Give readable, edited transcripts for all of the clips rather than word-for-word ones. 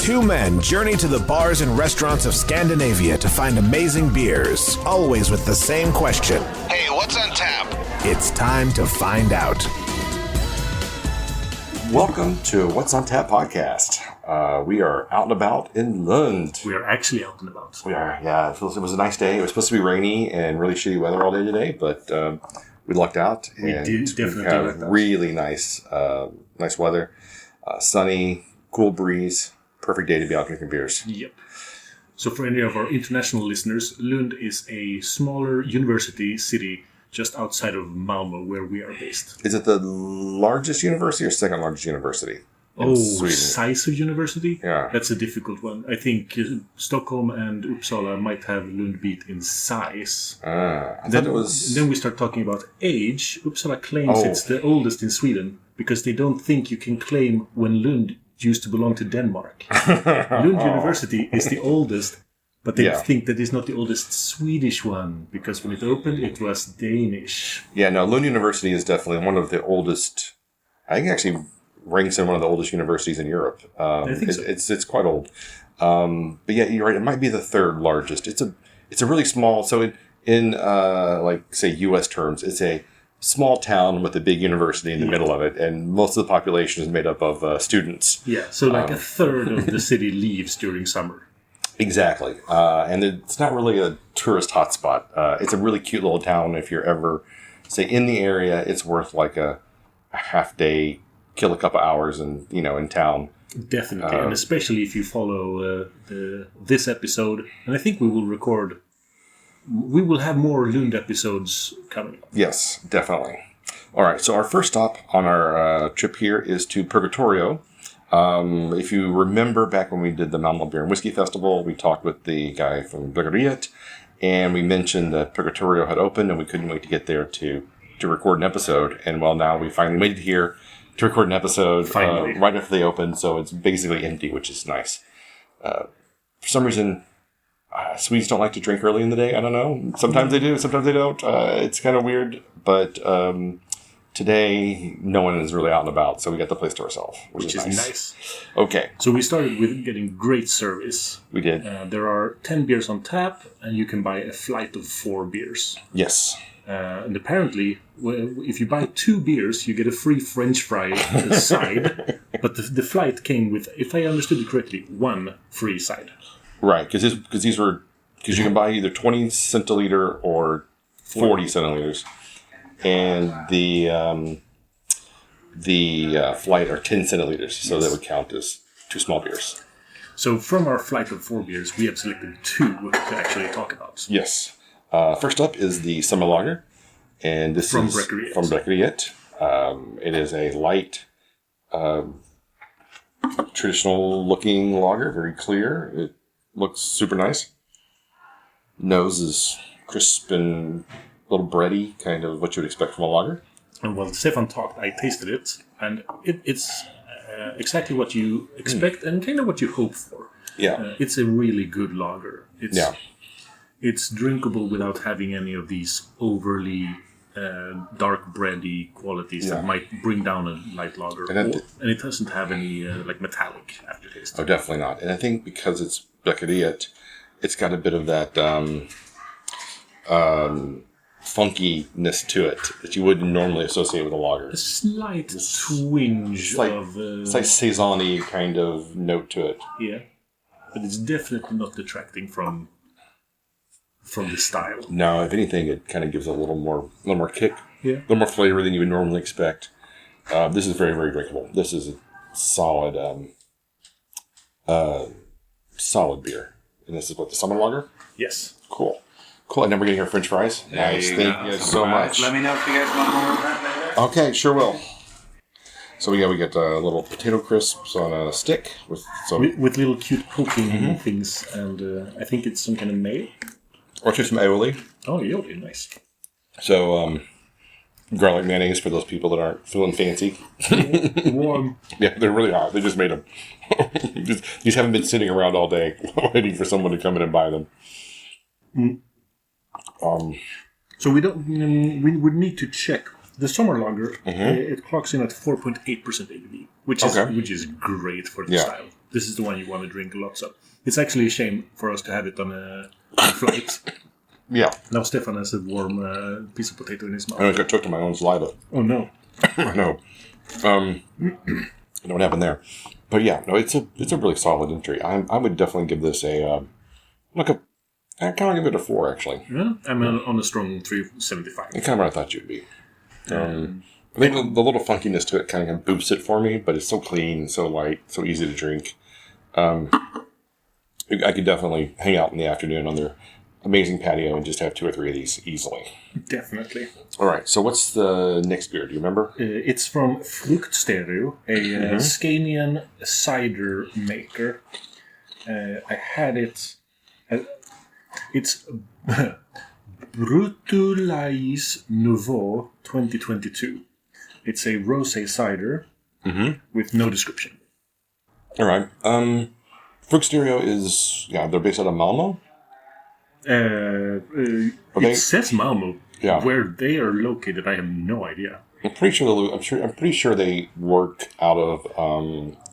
Two men journey to the bars and restaurants of Scandinavia to find amazing beers, always with the same question. Hey, what's on tap? It's time to find out. Welcome to What's on Tap podcast. We are out and about in Lund. We are actually out and about. We are, yeah. It was a nice day. It was supposed to be rainy and really shitty weather all day today, but we lucked out. We definitely lucked out. Really nice weather. Sunny, cool breeze. Perfect day to be out drinking beers. Yep. So for any of our international listeners, Lund is a smaller university city just outside of Malmö, where we are based. Is it the largest university or second largest university in Sweden? Size of university? Yeah. That's a difficult one. I think Stockholm and Uppsala might have Lund beat in size. I thought it was... Then we start talking about age. Uppsala claims it's the oldest in Sweden because they don't think you can claim when Lund used to belong to Denmark. Lund University is the oldest, but they think that it's not the oldest Swedish one, because when it opened, it was Danish. Yeah, no, Lund University is definitely one of the oldest. I think it actually ranks in one of the oldest universities in Europe. I think so. It's quite old. But yeah, you're right. It might be the third largest. It's a really small. So in like say U.S. terms, it's a small town with a big university in the middle of it, and most of the population is made up of students. Yeah, so like a third of the city leaves during summer. Exactly. And it's not really a tourist hotspot. It's a really cute little town. If you're ever, say, in the area, it's worth like a half day, kill a couple hours in town. Definitely, and especially if you follow this episode. And I think we will have more Lund episodes coming up. Yes, definitely. All right, so our first stop on our trip here is to Purgatorio. If you remember back when we did the Malmö Beer and Whiskey Festival, we talked with the guy from Brekeriet, and we mentioned that Purgatorio had opened and we couldn't wait to get there to record an episode. And well, now we finally made it here to record an episode right after they opened, so it's basically empty, which is nice. For some reason, Swedes don't like to drink early in the day. I don't know. Sometimes they do, sometimes they don't. It's kind of weird, but today no one is really out and about, so we got the place to ourselves, which is nice. Okay. So we started with getting great service. We did. There are 10 beers on tap, and you can buy a flight of 4 beers. Yes. And apparently, if you buy 2 beers, you get a free French fry side. But the flight came with, if I understood it correctly, 1 free side. Right, because you can buy either 20 centiliter or 40 centiliters, and the flight are 10 centiliters, so that would count as 2 small beers. So from our flight of 4 beers, we have selected 2 to actually talk about. Yes. First up is the Sommarlager, and this is Brekeriet. From Brekeriet. It is a light, traditional-looking lager, very clear. It looks super nice. Nose is crisp and a little bready, kind of what you would expect from a lager. And while Stefan talked, I tasted it, and it's exactly what you expect and kind of what you hope for. Yeah. It's a really good lager. It's drinkable without having any of these overly dark bready qualities that might bring down a light lager. And it doesn't have any metallic aftertaste. Oh, definitely not. And I think because it's Brekeriet, it's got a bit of that funkiness to it that you wouldn't normally associate with a lager. A slight twinge of... it's like saison-y kind of note to it. Yeah. But it's definitely not detracting from the style. No, if anything, it kind of gives a little more kick, a little more flavor than you would normally expect. This is very, very drinkable. This is a solid beer. And this is what, the Sommarlager? Yes. Cool. And then we're getting our French fries. Nice. Thank you so much. Let me know if you guys want more of that later. Okay, sure will. So we get little potato crisps on a stick with little cute poking things, and I think it's some kind of mayo. Or just some aioli. Oh, aioli, nice. So garlic mayonnaise for those people that aren't feeling fancy. Warm. Yeah, they're really hot. They just made them. These haven't been sitting around all day waiting for someone to come in and buy them. So we would need to check the Sommarlager. It clocks in at 4.8% ABV, which is great for the style. this is the one you want to drink a lot. So it's actually a shame for us to have it on a flight. Yeah. Now Stefan has a warm piece of potato in his mouth. I almost got choked on my own saliva. Oh no. I know. I know what happened there. But yeah, no, it's a really solid entry. I would definitely give this I kind of give it a 4, actually. Yeah, I'm on a strong 375. It's kind of what I thought you'd be. I think the little funkiness to it kind of boosts it for me, but it's so clean, so light, so easy to drink. I could definitely hang out in the afternoon on their amazing patio and just have 2 or 3 of these easily. Definitely. All right, so what's the next beer? Do you remember? It's from Fruktstereo, a Scanian cider maker. I had it. It's Brutulaijs Nouveau 2022. It's a rosé cider with no description. All right. Fruktstereo is, they're based out of Malmö. It says Malmö. Yeah. Where they are located, I have no idea. I'm pretty sure they work out of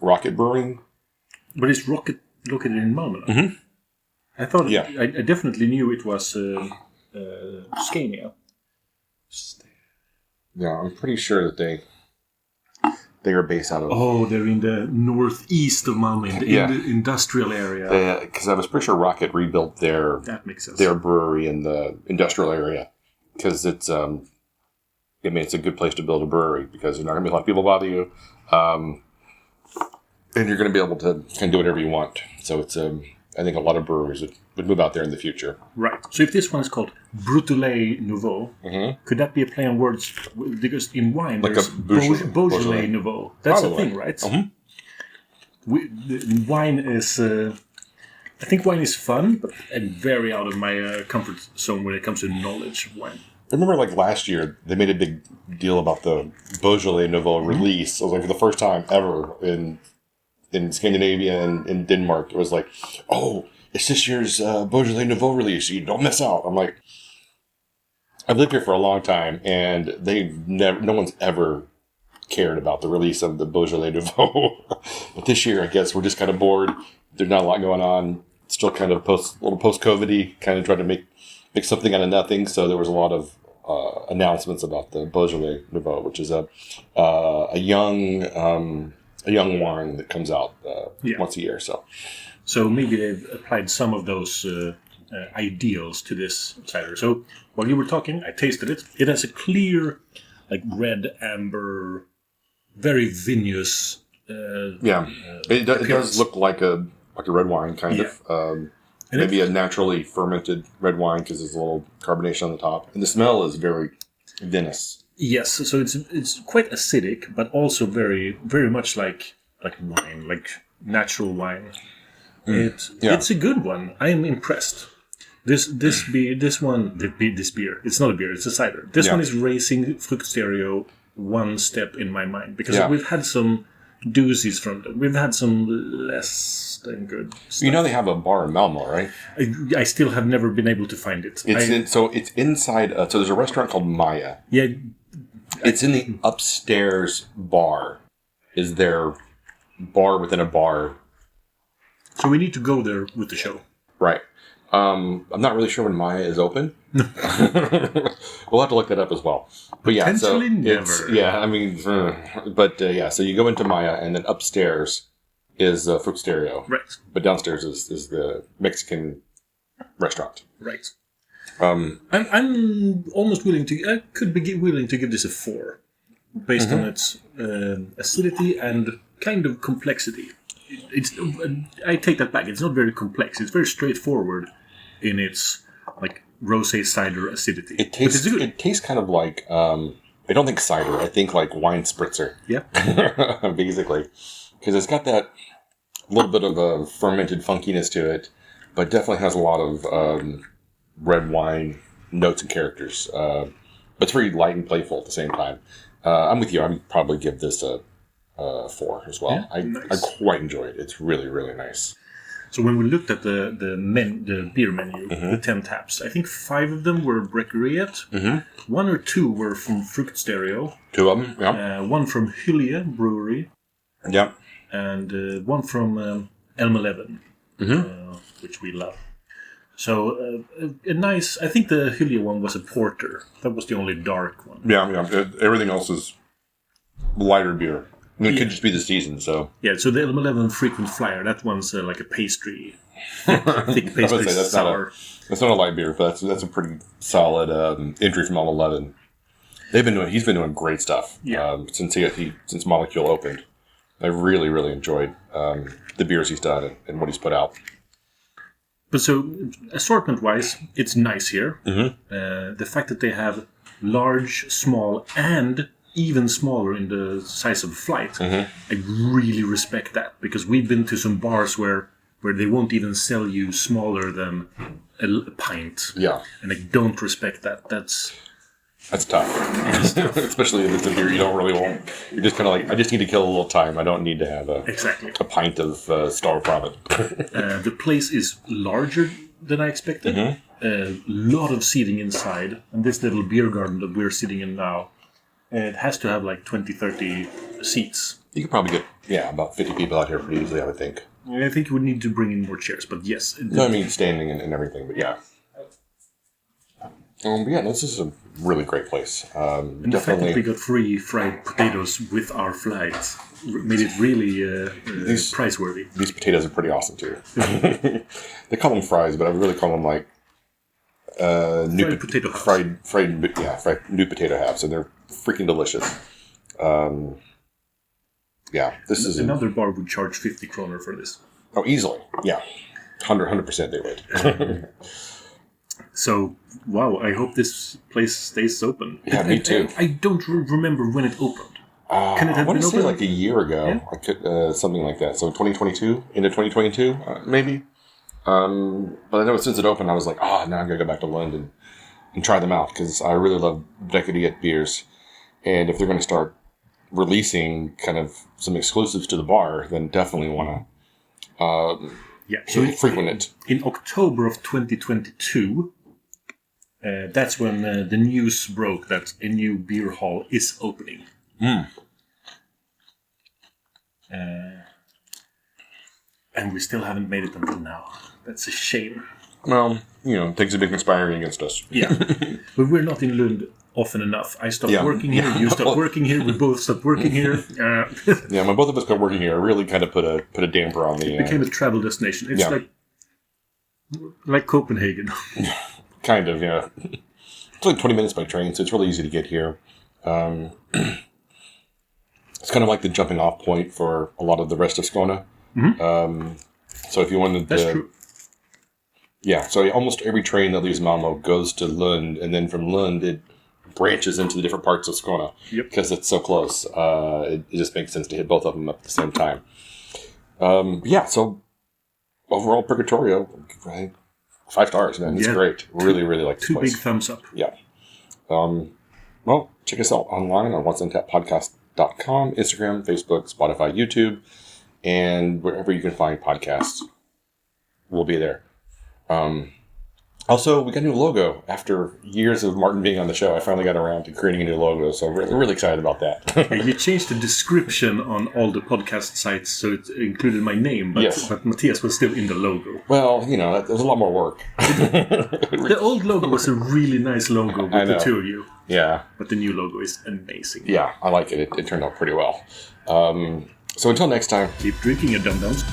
Rocket Brewing. But it's located in Malmö. Mm-hmm. I thought. Yeah. I definitely knew it was Scania. Yeah, I'm pretty sure that they are based out of. Oh, they're in the northeast of Malmö, in the industrial area. Because I was pretty sure Rocket rebuilt that makes sense. their brewery in the industrial area. Because it's, it's a good place to build a brewery because there's not going to be a lot of people bother you, and you're going to be able to kind of do whatever you want. So it's, I think a lot of breweries would move out there in the future. Right. So if this one is called Brutulaijs Nouveau, could that be a play on words? Because in wine, Like there's a Beaujolais Nouveau. That's the thing, right? Wine is... I think wine is fun, but I'm very out of my comfort zone when it comes to knowledge of wine. I remember last year, they made a big deal about the Beaujolais Nouveau release. It was for the first time ever in Scandinavia and in Denmark. It was it's this year's Beaujolais Nouveau release. You don't miss out. I'm like, I've lived here for a long time, and no one's ever cared about the release of the Beaujolais Nouveau. But this year, I guess we're just kind of bored. There's not a lot going on. Still kind of little post-COVID-y, kind of trying to make something out of nothing. So there was a lot of announcements about the Beaujolais Nouveau, which is a young wine that comes out once a year. So maybe they've applied some of those ideals to this cider. So while you were talking, I tasted it. It has a clear, red amber, very vinous. It does look like a red wine, kind of. Maybe a naturally fermented red wine because there's a little carbonation on the top. And the smell is very vinous. Yes, so it's quite acidic, but also very, very much like wine, like natural wine. It's a good one. I am impressed. This beer, it's not a beer, it's a cider. This one is raising Fruktstereo one step in my mind because we've had some doozies from them. We've had some less than good stuff. You know they have a bar in Malmö, right? I still have never been able to find it. It's inside. So there's a restaurant called Maya. Yeah. It's in the upstairs bar. Is their bar within a bar? So we need to go there with the show. Right. I'm not really sure when Maya is open. We'll have to look that up as well. But yeah, potentially never. So you go into Maya, and then upstairs is Fruktstereo. Right. But downstairs is the Mexican restaurant. Right. I'm almost willing to. I could be willing to give this a 4, based on its acidity and kind of complexity. I take that back. It's not very complex. It's very straightforward in its rosé cider acidity. It tastes kind of like I don't think cider. I think like wine spritzer. Yeah. Basically, because it's got that little bit of a fermented funkiness to it, but definitely has a lot of red wine notes and characters. But it's very light and playful at the same time. I'm with you. I'd probably give this a 4 as well. Yeah, I quite enjoy it. It's really, really nice. So when we looked at the beer menu, the 10 taps, I think 5 of them were Brekeriet. 1 or 2 were from Fruktstereo. 2 of them, yeah. 1 from Brewery. Yeah. and one from Elm 11, which we love. So a nice. I think the Hylje one was a porter. That was the only dark one. Yeah. Everything else is lighter beer. I mean, it could just be the season, so... Yeah, so the Elm 11 Frequent Flyer, that one's like a pastry. Thick pastry sour. That's not a light beer, but that's a pretty solid entry from Elm 11. He's been doing great stuff since Molecule opened. I really, really enjoyed the beers he's done and what he's put out. But so, assortment-wise, it's nice here. The fact that they have large, small, and even smaller in the size of a flight, I really respect that. Because we've been to some bars where they won't even sell you smaller than a pint. Yeah. And I don't respect that. That's tough. Especially if it's a beer you don't really want. You're just kind of like, I just need to kill a little time. I don't need to have a pint of Star Profit. The place is larger than I expected. A lot of seating inside. And this little beer garden that we're sitting in now, it has to have like 20, 30 seats. You could probably get, about 50 people out here pretty easily, I would think. I think you would need to bring in more chairs, but yes. No, I mean standing and everything, but yeah. This is a really great place. And the fact that we got free fried potatoes with our flight made it really price-worthy. These potatoes are pretty awesome, too. They call them fries, but I really call them like fried potato halves. Fried new potato halves, and they're freaking delicious. This is another bar would charge 50 kroner for this. Oh, easily, yeah, 100% they would. So, wow! I hope this place stays open. Yeah, me too. I don't remember when it opened. Can it have been open? I want to say like a year ago. Yeah? I could something like that. So 2022, into 2022, maybe. But I know since it opened, I was like, now I'm gonna go back to Lund and try them out because I really love Brekeriet beers, and if they're going to start releasing kind of some exclusives to the bar, then definitely want to frequent it. In October of 2022, that's when the news broke that a new beer hall is opening. And we still haven't made it until now. That's a shame. Well, things have been conspiring against us. Yeah. But we're not in Lund often enough. I stopped working here, you stopped working here, we both stopped working here. When both of us stopped working here, it really kind of put a damper on the... It became a travel destination. It's like Copenhagen. Kind of, yeah. It's like 20 minutes by train, so it's really easy to get here. It's kind of like the jumping off point for a lot of the rest of Skåne. So if you wanted to... That's true. Yeah, so almost every train that leaves Malmö goes to Lund, and then from Lund it branches into the different parts of Skåne. Yep. Because it's so close. It just makes sense to hit both of them up at the same time. So overall, Purgatorio, 5 stars, man. It's great. Really, really like this place. 2 big thumbs up. Yeah. Check us out online on what'suntappedpodcast.com, Instagram, Facebook, Spotify, YouTube, and wherever you can find podcasts. We'll be there. Also, we got a new logo. After years of Martin being on the show, I finally got around to creating a new logo, so we're really excited about that. You changed the description on all the podcast sites, so it included my name, but Matthias was still in the logo. Well, that was a lot more work. The old logo was a really nice logo with the two of you. Yeah. But the new logo is amazing. Yeah, I like it. It turned out pretty well. So until next time. Keep drinking, you dum-dums.